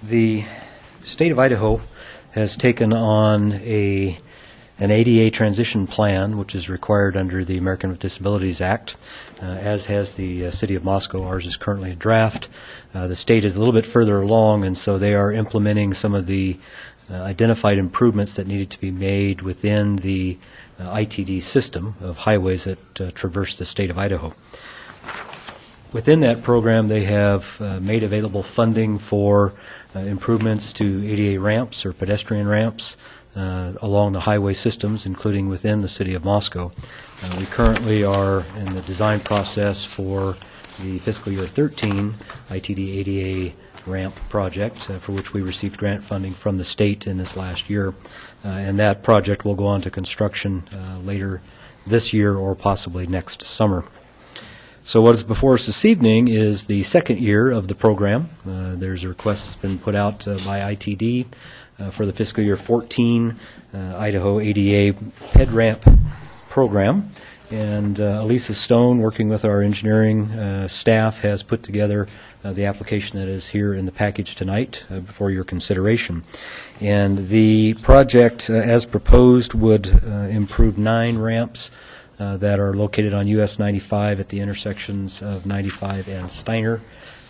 The state of Idaho has taken on an ADA transition plan, which is required under the American with Disabilities Act, as has the city of Moscow. Ours is currently a draft. The state is a little bit further along, and so they are implementing some of the identified improvements that needed to be made within the ITD system of highways that traverse the state of Idaho. Within that program, they have made available funding for improvements to ADA ramps or pedestrian ramps along the highway systems, including within the city of Moscow. We currently are in the design process for the fiscal year 13 ITD ADA ramp project, for which we received grant funding from the state in this last year. And that project will go on to construction later this year or possibly next summer. So what is before us this evening is the second year of the program. There's a request that's been put out by ITD for the fiscal year 14 Idaho ADA Ped Ramp program. And Elisa Stone, working with our engineering staff, has put together the application that is here in the package tonight for your consideration. And the project, as proposed, would improve 9 ramps that are located on US 95 at the intersections of 95 and Steiner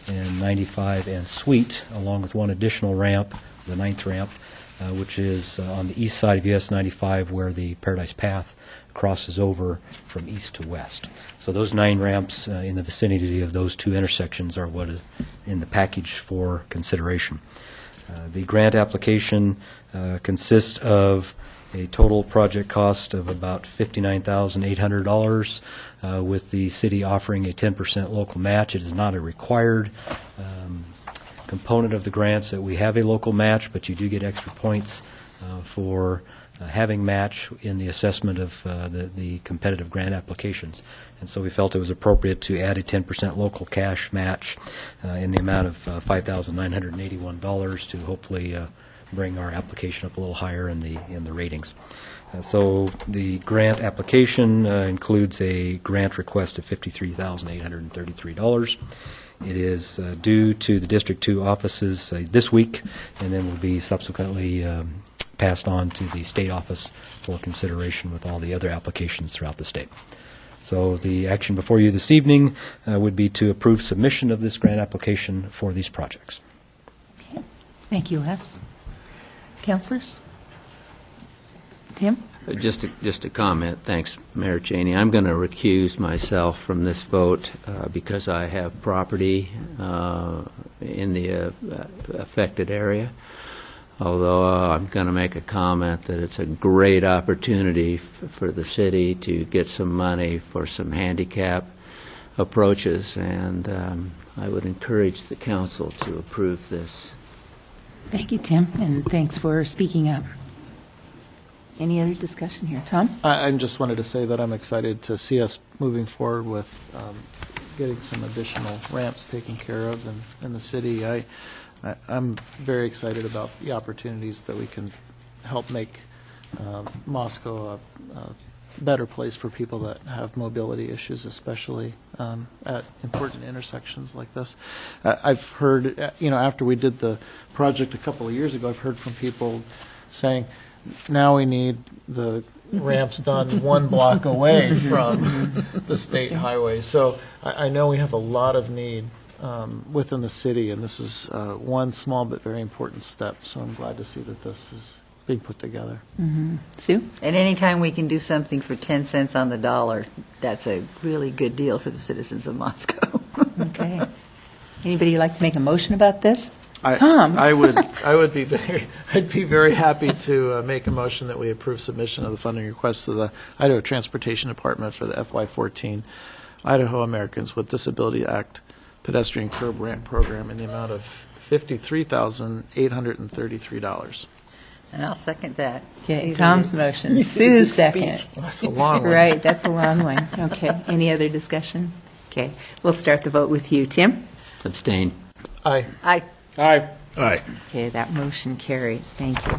and 95 and Sweet, along with one additional ramp, the 9th ramp, which is on the east side of US 95 where the Paradise Path crosses over from east to west. So those 9 ramps in the vicinity of those 2 intersections are what is in the package for consideration. The grant application consists of a total project cost of about $59,800, with the city offering a 10% local match. It is not a required component of the grants that we have a local match, but you do get extra points for having match in the assessment of the competitive grant applications. And so we felt it was appropriate to add a 10% local cash match in the amount of $5,981 to hopefully bring our application up a little higher in the ratings. So the grant application includes a grant request of $53,833. It is due to the District 2 offices this week, and then will be subsequently passed on to the state office for consideration with all the other applications throughout the state. So the action before you this evening would be to approve submission of this grant application for these projects. Okay. Thank you, Les. Councilors? Tim? Just a comment. Thanks, Mayor Cheney. I'm going to recuse myself from this vote because I have property in the affected area. Although I'm going to make a comment that it's a great opportunity for the city to get some money for some handicap approaches, and I would encourage the council to approve this. Thank you, Tim, and thanks for speaking up. Any other discussion here? Tom? I just wanted to say that I'm excited to see us moving forward with getting some additional ramps taken care of in the city. I'm very excited about the opportunities that we can help make Moscow a better place for people that have mobility issues, especially at important intersections like this. I've heard, after we did the project a couple of years ago, I've heard from people saying, now we need the ramps done 1 block away from the state highway. So I know we have a lot of need within the city, and this is one small but very important step. So I'm glad to see that this is being put together. Mm-hmm. Sue? And any time we can do something for 10 cents on the dollar, that's a really good deal for the citizens of Moscow. Okay. Anybody like to make a motion about this? Tom? I'd be very happy to make a motion that we approve submission of the funding request to the Idaho Transportation Department for the FY14 Idaho Americans with Disability Act Pedestrian Curb Ramp Program in the amount of $53,833. And I'll second that. Okay, Tom's motion. Sue's second. Well, that's a long one. Right, that's a long one. Okay. Any other discussion? Okay. We'll start the vote with you. Tim? Abstain. Aye. Aye. Aye. Aye. Okay, that motion carries. Thank you.